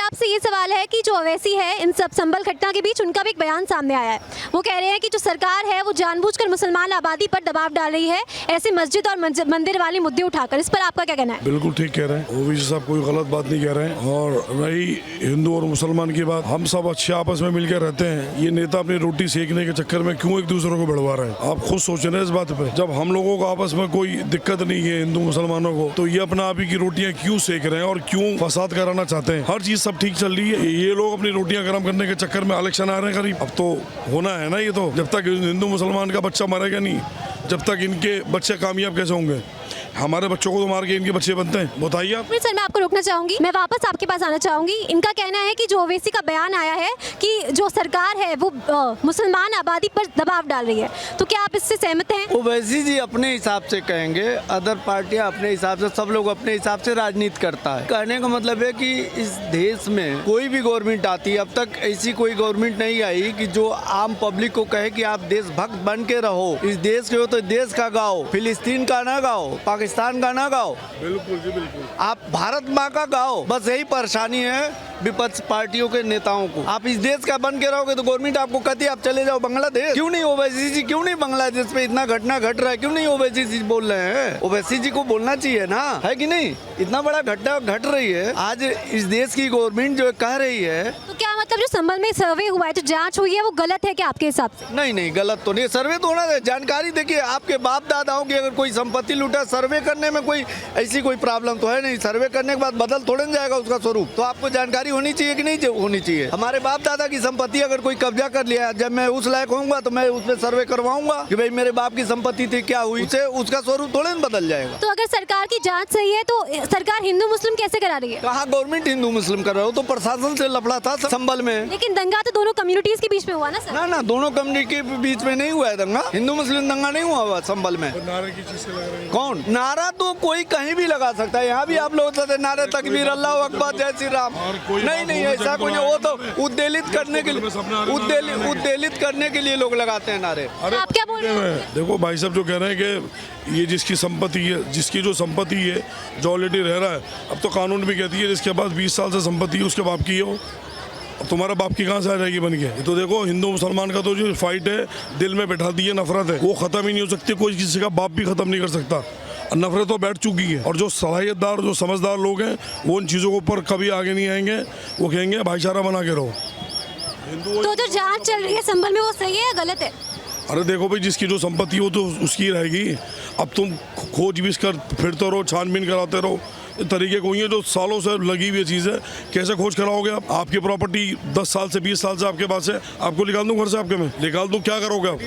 आपसे ये सवाल है कि जो अवैसी है इन सब संभल घटना के बीच उनका भी एक बयान सामने आया है। वो कह रहे हैं कि जो सरकार है वो जानबूझकर मुसलमान आबादी पर दबाव डाल रही है ऐसे मस्जिद और मंदिर वाले मुद्दे उठाकर। इस पर आपका क्या कहना है? बिल्कुल ठीक कह रहे हैं, ओवैसी साहब कोई गलत बात नहीं कह रहे हैं। और रही हिंदू और मुसलमान की बात, हम सब अच्छे आपस में मिलकर रहते हैं। ये नेता अपनी रोटी सेकने के चक्कर में क्यों एक दूसरे को बढ़वा रहे हैं? आप खुद सोच रहे हैं इस बात पे। जब हम लोगों को आपस में कोई दिक्कत नहीं है हिंदू मुसलमानों को, तो ये अपना आप ही की रोटियां क्यों सेक रहे हैं और क्यों फसाद कराना चाहते हैं? हर चीज सब ठीक चल रही है, ये लोग अपनी रोटियां गर्म करने के चक्कर में इलेक्शन आ रहे हैं करीब। अब तो होना है ना, ये तो जब तक हिंदू मुसलमान का बच्चा मरेगा नहीं, जब तक इनके बच्चे कामयाब कैसे होंगे? हमारे बच्चों को तो मार के इनके बच्चे बनते हैं, बताइए आप। सर मैं आपको रोकना चाहूंगी, मैं वापस आपके पास आना चाहूंगी। इनका कहना है कि जो ओवैसी का बयान आया है कि जो सरकार है वो मुसलमान आबादी पर दबाव डाल रही है, तो क्या आप इससे सहमत हैं? ओवैसी जी अपने हिसाब से कहेंगे, अदर पार्टियां अपने हिसाब से, सब लोग अपने हिसाब से राजनीति करता है। कहने का मतलब है कि इस देश में कोई भी गवर्नमेंट आती है, अब तक ऐसी कोई गवर्नमेंट नहीं आई कि जो आम पब्लिक को कहे कि आप देशभक्त बन के रहो, इस देश के हो तो देश का गाओ, फिलिस्तीन का ना गाओ, पाकिस्तान का ना गाओ, बिल्कुल जी बिल्कुल, आप भारत माँ का गाओ। बस यही परेशानी है विपक्ष पार्टियों के नेताओं को। आप इस देश का बन के रहोगे तो गवर्नमेंट आपको कहती है आप चले जाओ बांग्लादेश। क्यों नहीं ओवैसी जी, क्यों नहीं बांग्लादेश पे इतना घटना घट रहा है, क्यों नहीं ओवैसी जी बोल रहे हैं? ओवैसी जी को बोलना चाहिए ना, है कि नहीं? इतना बड़ा घटना घट रही है, आज इस देश की गवर्नमेंट जो कह रही है। तो क्या मतलब जो संभल में सर्वे हुआ है, जो जांच हुई है, वो गलत है क्या आपके हिसाब से? नहीं नहीं, गलत तो नहीं, सर्वे तो होना है। जानकारी देखिए, आपके बाप दादाओं की अगर कोई संपत्ति लूटा, सर्वे करने में कोई ऐसी कोई प्रॉब्लम तो है नहीं। सर्वे करने के बाद बदल थोड़े न जाएगा उसका स्वरूप, तो आपको जानकारी होनी चाहिए कि नहीं होनी चाहिए? हमारे बाप दादा की संपत्ति अगर कोई कब्जा कर लिया, जब मैं उस लायक होऊंगा तो मैं उसमें सर्वे करवाऊंगा कि भाई मेरे बाप की संपत्ति थी, क्या हुई, उसे उसका स्वरूप थोड़े न बदल जाएगा। तो अगर सरकार की जांच सही है तो सरकार हिंदू मुस्लिम कैसे करा रही है? कहाँ गवर्नमेंट हिंदू मुस्लिम कर रहा हो, तो प्रशासन से लफड़ा था संभल में। लेकिन दंगा तो दोनों कम्युनिटीज के बीच में हुआ ना सर? ना, दोनों कम्युनिटी के बीच में नहीं हुआ है दंगा, हिंदू मुस्लिम दंगा नहीं हुआ संभल में। नारे की चीज से लग रही है। कौन नारा? तो कोई कहीं भी लगा सकता है, यहाँ भी आप लोग नारे तकबीर, अल्लाह अकबर, जय श्री राम। नहीं ऐसा कोई नहीं, वो तो उद्देलित करने के लिए, उद्देलित करने के लिए लोग लगाते हैं नारे। आप क्या बोल रहे हैं? देखो भाई साहब जो कह रहे हैं कि ये जिसकी संपत्ति है, जिसकी जो संपत्ति है, जो ऑलरेडी रह रहा है, अब तो कानून भी कहती है जिसके पास 20 साल से संपत्ति है उसके बाप की है, अब तुम्हारा बाप की कहाँ से आ जाएगी बन के? तो देखो हिंदू मुसलमान का तो जो फाइट है, दिल में बैठा दी है नफरत है, वो खत्म ही नहीं हो सकती। कोई किसी का बाप भी खत्म नहीं कर सकता, नफरत तो बैठ चुकी है। और जो सलाहियतदार, जो समझदार लोग हैं, वो उन चीज़ों के ऊपर कभी आगे नहीं आएंगे, वो कहेंगे भाईचारा बना के रहो। तो जो जांच चल रही है संभल में, वो सही है या गलत है? अरे देखो भाई, जिसकी जो संपत्ति हो तो उसकी रहेगी। अब तुम खोज बीस कर फिरते रहो, छानबीन कराते रहो, तरीके कोई है जो सालों से लगी हुई चीज़ है, कैसे खोज कराओगे आप? आपकी प्रॉपर्टी 10 साल से 20 साल से आपके पास है, आपको निकाल दूं घर से, आपके में निकाल दूं, क्या करोगे आप?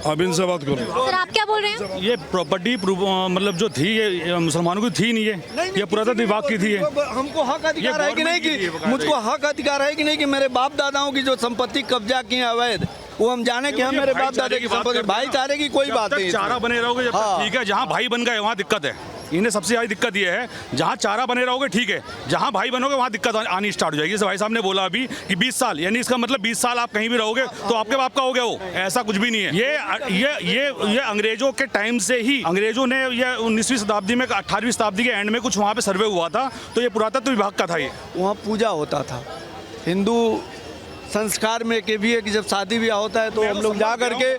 अब इनसे बात करो। सर आप क्या बोल रहे हैं? ये प्रॉपर्टी मतलब जो थी ये मुसलमानों की थी नहीं, ये पुरातत्व विभाग की थी। हमको हक अधिकार है कि नहीं, कि मुझको हक अधिकार है कि नहीं कि मेरे बाप दादाओं की जो संपत्ति कब्जा की है अवैध, वो हम जाने कि हम मेरे बाप दादा की संपत्ति, भाईचारे की कोई बात नहीं। चारा बने रहोगे जब तक ठीक है, जहाँ भाई बन गए वहाँ दिक्कत है। इन्हें सबसे ज़्यादा दिक्कत ये है, जहाँ चारा बने रहोगे ठीक है, जहाँ भाई बनोगे वहाँ दिक्कत आनी स्टार्ट हो जाएगी। जैसे भाई साहब ने बोला अभी कि 20 साल, यानी इसका मतलब 20 साल आप कहीं भी रहोगे तो आपके बाप का हो गया, वो ऐसा कुछ भी नहीं है। ये अंग्रेजों के टाइम से ही, अंग्रेजों ने ये 19वीं शताब्दी में, 18वीं शताब्दी के एंड में कुछ वहाँ पे सर्वे हुआ था, तो ये पुरातत्व विभाग का था। ये वहाँ पूजा होता था हिंदू संस्कार में के भी है कि जब शादी ब्याह होता है तो हम लोग जा करके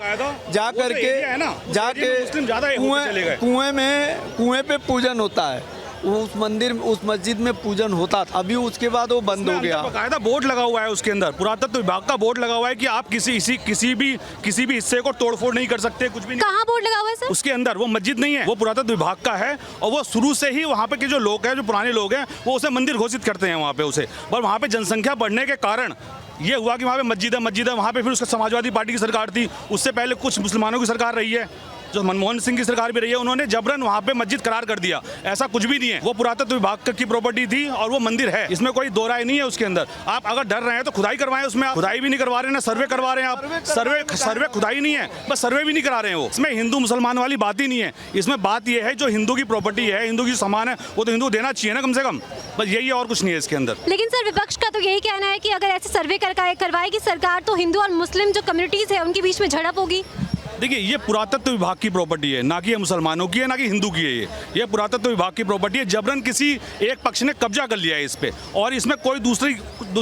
कुएं पे पूजन होता है। उस मंदिर, उस मस्जिद में पूजन होता था, अभी उसके बाद वो बंद हो गया। बकायदा बोर्ड लगा हुआ है उसके अंदर, पुरातत्व विभाग का बोर्ड लगा हुआ है कि आप किसी भी हिस्से को तोड़फोड़ नहीं कर सकते, कुछ भी नहीं। कहाँ बोर्ड लगा हुआ है सर? उसके अंदर, वो मस्जिद नहीं है, वो पुरातत्व विभाग का है, और वो शुरू से ही वहाँ पे के जो लोग हैं, जो पुराने लोग हैं, वो उसे मंदिर घोषित करते हैं वहाँ पे उसे। पर वहाँ पे जनसंख्या बढ़ने के कारण ये हुआ कि वहाँ पे मस्जिद है, वहाँ पे फिर उसका समाजवादी पार्टी की सरकार थी, उससे पहले कुछ मुसलमानों की सरकार रही है, जो मनमोहन सिंह की सरकार भी रही है, उन्होंने जबरन वहाँ पे मस्जिद करार कर दिया। ऐसा कुछ भी नहीं है, वो पुरातत्व विभाग की प्रॉपर्टी थी और वो मंदिर है, इसमें कोई दो राय नहीं है उसके अंदर। आप अगर डर रहे हैं तो खुदाई करवाएं, उसमें खुदाई भी नहीं करवा रहे हैं, सर्वे करवा रहे हैं आप। सर्वे खुदाई नहीं है, बस सर्वे भी नहीं करा रहे हैं वो। इसमें हिंदू मुसलमान वाली बात ही नहीं है, इसमें बात यह है जो हिंदू की प्रॉपर्टी है, हिंदू की सामान है, वो तो हिंदू देना चाहिए ना कम से कम, बस यही है, और कुछ नहीं है इसके अंदर। लेकिन सर विपक्ष का तो यही कहना है कि अगर ऐसे सर्वे करवाएगी सरकार तो हिंदू और मुस्लिम जो कम्युनिटीज है उनके बीच में झड़प होगी। देखिए ये पुरातत्व विभाग की प्रॉपर्टी है, ना कि ये मुसलमानों की है, ना कि हिंदू की है। ये पुरातत्व विभाग की प्रॉपर्टी है। जबरन किसी एक पक्ष ने कब्जा कर लिया है इस पे, और इसमें कोई दूसरी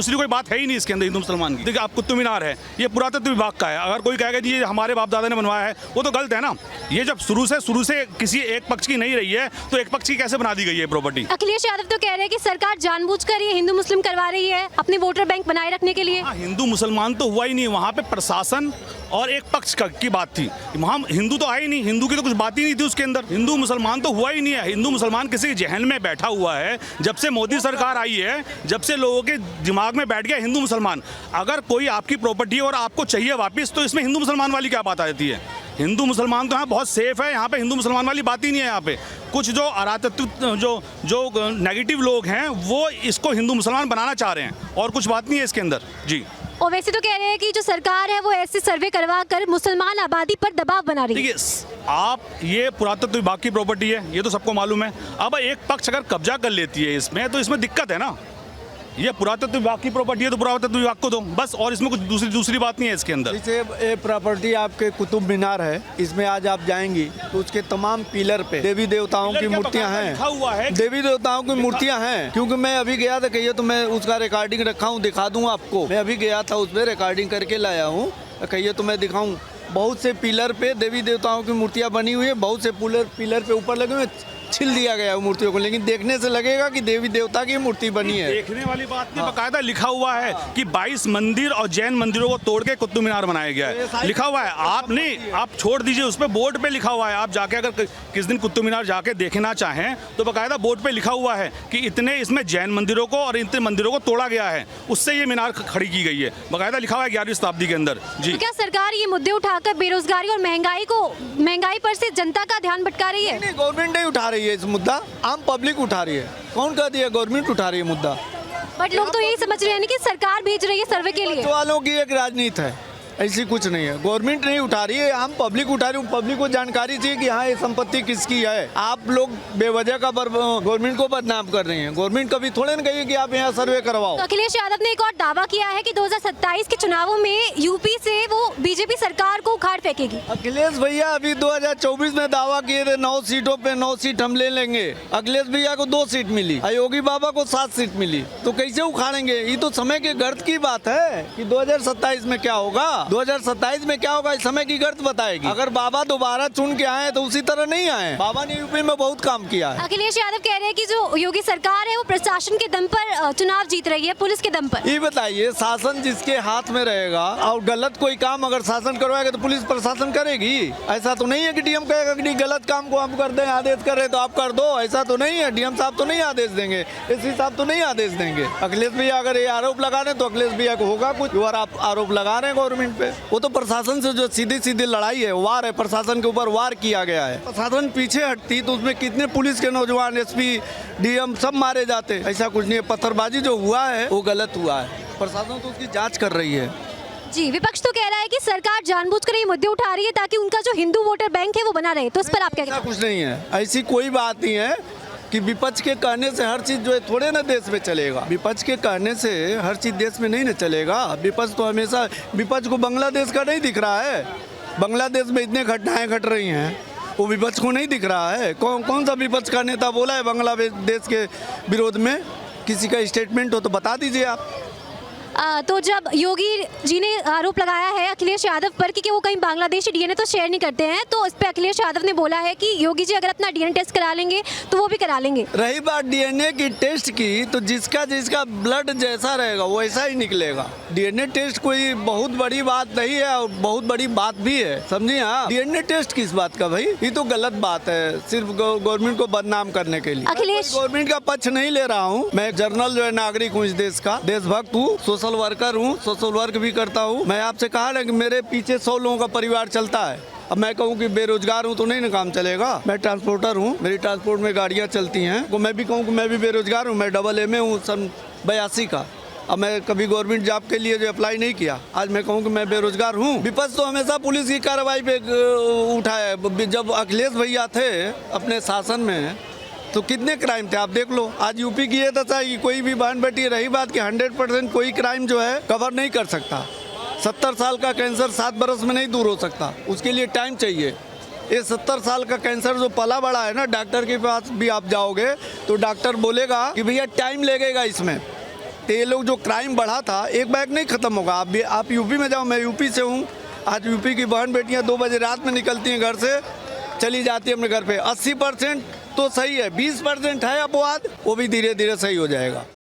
कोई बात है ही नहीं इसके अंदर हिंदू मुसलमान की। देखिए आप कुतुब मीनार है, ये पुरातत्व विभाग का है। अगर कोई कहेगा जी ये हमारे बाप दादा ने बनवाया है, वो तो गलत है ना। ये जब शुरू से किसी एक पक्ष की नहीं रही है, तो एक पक्ष की कैसे बना दी गई है प्रॉपर्टी? अखिलेश यादव तो कह रहे हैं कि सरकार जानबूझकर ये हिंदू मुस्लिम करवा रही है अपने वोटर बैंक बनाए रखने के लिए। हाँ, हिंदू मुसलमान तो हुआ ही नहीं, वहाँ पे प्रशासन और एक पक्ष की बात थी। वहाँ हिंदू तो आए ही नहीं, हिंदू की तो कुछ बात ही नहीं थी उसके अंदर। हिंदू मुसलमान तो हुआ ही नहीं है। हिंदू मुसलमान किसी जहन में बैठा हुआ है। जब से मोदी सरकार आई है, जब से लोगों के दिमाग में बैठ गया हिंदू मुसलमान। अगर कोई आपकी प्रॉपर्टी और आपको चाहिए वापस, तो इसमें हिंदू मुसलमान वाली क्या बात आ जाती है? हिंदू मुसलमान तो यहाँ बहुत सेफ है, यहाँ पे हिंदू मुसलमान वाली बात ही नहीं है। यहाँ पे कुछ जो अराजकत्व जो नेगेटिव लोग हैं, वो इसको हिंदू मुसलमान बनाना चाह रहे हैं, और कुछ बात नहीं है इसके अंदर जी। और वैसे तो कह रहे हैं कि जो सरकार है वो ऐसे सर्वे करवा कर मुसलमान आबादी पर दबाव बना रही है। देखिए आप, ये पुरातत्व विभाग की प्रॉपर्टी है, ये तो सबको मालूम है। अब एक पक्ष अगर कब्जा कर लेती है इसमें, तो इसमें दिक्कत है ना। ये पुरातत्व विभाग की प्रॉपर्टी है तो पुरातत्व विभाग को दो बस, और इसमें कुछ दूसरी बात नहीं है इसके अंदर। जैसे ये प्रॉपर्टी आपके कुतुब मीनार है, इसमें आज आप जाएंगी तो उसके तमाम पिलर पे देवी देवताओं की मूर्तियां हैं, देवी देवताओं की मूर्तियां हैं। क्योंकि मैं अभी गया था, कहिए तो मैं उसका रिकॉर्डिंग रखा हूँ, दिखा दूँ आपको। मैं अभी गया था, उसमें रिकॉर्डिंग करके लाया हूँ, कहिए तो मैं दिखाऊँ। बहुत से पिलर पे देवी देवताओं की मूर्तियाँ बनी हुई है, बहुत से पिलर पे ऊपर लगे हुए छिल दिया गया है मूर्तियों को, लेकिन देखने से लगेगा कि देवी देवता की मूर्ति बनी है। देखने वाली बात नहीं, बकायदा लिखा हुआ है कि 22 मंदिर और जैन मंदिरों को तोड़ के कुतुब मीनार बनाया गया है, लिखा हुआ है। आप नहीं, आप छोड़ दीजिए, उस पर बोर्ड पे लिखा हुआ है। आप जाके अगर किस दिन कुतुब मीनार जाके देखना चाहें, तो बकायदा बोर्ड पे लिखा हुआ है कि इतने इसमें जैन मंदिरों को और इतने मंदिरों को तोड़ा गया है, उससे ये मीनार खड़ी की गई है। बकायदा लिखा हुआ है 11वीं शताब्दी के अंदर जी। तो क्या सरकार ये मुद्दे उठाकर बेरोजगारी और महंगाई पर से जनता का ध्यान भटका रही है? नहीं, गवर्नमेंट नहीं उठा रही है इस मुद्दा, आम पब्लिक उठा रही है। कौन कह दिया गवर्नमेंट उठा रही है मुद्दा? बट लोग तो यही समझ रहे हैं कि सरकार भेज रही है सर्वे के लिए। वालों की एक राजनीति है, ऐसी कुछ नहीं है। गवर्नमेंट नहीं उठा रही है, आम पब्लिक उठा रही है। पब्लिक को जानकारी चाहिए कि हाँ ये संपत्ति किसकी है। आप लोग बेवजह का गवर्नमेंट को बदनाम कर रहे हैं। गवर्नमेंट कभी थोड़े ना कहिए कि आप यहाँ सर्वे करवाओ। तो अखिलेश यादव ने एक और दावा किया है कि 2027 के चुनावों में यूपी से वो बीजेपी सरकार को उखाड़ फेंकेगी। अखिलेश भैया अभी 2024 में दावा किए थे 9 सीटों पे 9 सीट हम ले लेंगे। अखिलेश भैया को 2 सीट मिली, योगी बाबा को 7 सीट मिली, तो कैसे उखाड़ेंगे? ये तो समय के गर्त की बात है कि 2027 में क्या होगा। 2027 में क्या होगा, इस समय की गर्त बताएगी। अगर बाबा दोबारा चुन के आए तो उसी तरह नहीं आए। बाबा ने यूपी में बहुत काम किया है। अखिलेश यादव कह रहे हैं कि जो योगी सरकार है वो प्रशासन के दम पर चुनाव जीत रही है, पुलिस के दम पर। ये बताइए, शासन जिसके हाथ में रहेगा और गलत कोई काम अगर शासन करवाएगा तो पुलिस प्रशासन करेगी? ऐसा तो नहीं है कि डीएम कहेगा कि गलत काम को हम कर दें, आदेश कर रहे तो आप कर दो। ऐसा तो नहीं है, डीएम साहब तो नहीं आदेश देंगे, एसपी साहब तो नहीं आदेश देंगे। अखिलेश भैया अगर ये आरोप लगा रहे तो अखिलेश भैया को होगा कुछ, और आप आरोप लगा रहे हैं गवर्नमेंट पे। वो तो प्रशासन से जो सीधी लड़ाई है, वार है, प्रशासन के ऊपर वार किया गया है। प्रशासन पीछे हटती तो उसमें कितने पुलिस के नौजवान, एसपी, डीएम सब मारे जाते। ऐसा कुछ नहीं है। पत्थरबाजी जो हुआ है वो गलत हुआ है, प्रशासन तो उसकी जांच कर रही है। जी, विपक्ष तो कह रहा है कि सरकार जानबूझकर ये मुद्दे उठा रही है ताकि उनका जो हिंदू वोटर बैंक है वो बना रहे, तो इस पर आप क्या कहते हैं? कुछ नहीं है, ऐसी कोई बात नहीं है कि विपक्ष के कहने से हर चीज जो है थोड़े ना देश में चलेगा। विपक्ष के कहने से हर चीज देश में नहीं ना चलेगा। विपक्ष तो हमेशा, विपक्ष को बांग्लादेश का नहीं दिख रहा है। बांग्लादेश में इतने घटनाएं घट रही हैं, वो विपक्ष को नहीं दिख रहा है। कौन सा विपक्ष का नेता बोला है बांग्लादेश के विरोध में? किसी का स्टेटमेंट हो तो बता दीजिए आप। तो जब योगी जी ने आरोप लगाया है अखिलेश यादव पर कि वो कहीं बांग्लादेशी डीएनए तो शेयर नहीं करते हैं, तो इस पे अखिलेश यादव ने बोला है कि योगी जी अगर अपना डीएनए टेस्ट करा लेंगे तो वो भी करा लेंगे। रही बात डीएनए की टेस्ट की, तो जिसका ब्लड जैसा रहेगा वो ऐसा ही निकलेगा। डीएनए टेस्ट कोई बहुत बड़ी बात नहीं है और बहुत बड़ी बात भी है, समझिए। हाँ, डीएनए टेस्ट किस बात का भाई? ये तो गलत बात है, सिर्फ गवर्नमेंट को बदनाम करने के लिए। अखिलेश, गवर्नमेंट का पक्ष नहीं ले रहा हूँ मैं, जर्नल जो है नागरिक हूँ इस देश का, देशभक्त हूँ, सोशल वर्कर हूँ, सोशल वर्क भी करता हूँ। मैं आपसे कहा ना कि मेरे पीछे 100 लोगों का परिवार चलता है। अब मैं कहूँ कि बेरोजगार हूँ तो नहीं ना काम चलेगा। मैं ट्रांसपोर्टर हूँ, मेरी ट्रांसपोर्ट में गाड़ियाँ चलती हैं। तो मैं भी कहूँ कि मैं भी बेरोजगार हूँ। मैं AA हूँ सन 82 का। अब मैं कभी गवर्नमेंट जॉब के लिए जो अप्लाई नहीं किया, आज मैं कहूँ कि मैं बेरोजगार हूँ। विपक्ष तो हमेशा पुलिस की कार्रवाई पे उठा है। जब अखिलेश भैया थे अपने शासन में तो कितने क्राइम थे आप देख लो। आज यूपी की ये दशा है कि कोई भी बहन बेटी, रही बात कि 100% कोई क्राइम जो है कवर नहीं कर सकता। 70 साल का कैंसर 7 बरस में नहीं दूर हो सकता, उसके लिए टाइम चाहिए। ये 70 साल का कैंसर जो पला बड़ा है ना, डॉक्टर के पास भी आप जाओगे तो डॉक्टर बोलेगा कि भैया टाइम लगेगा इसमें। तो ये लोग जो क्राइम बढ़ा था एक बैग नहीं खत्म होगा। आप यूपी में जाओ, मैं यूपी से हूँ। आज यूपी की बहन बेटियाँ 2 बजे रात में निकलती हैं घर से, चली जाती है अपने घर पे। 80% तो सही है, 20% है अपवाद, वो भी धीरे धीरे सही हो जाएगा।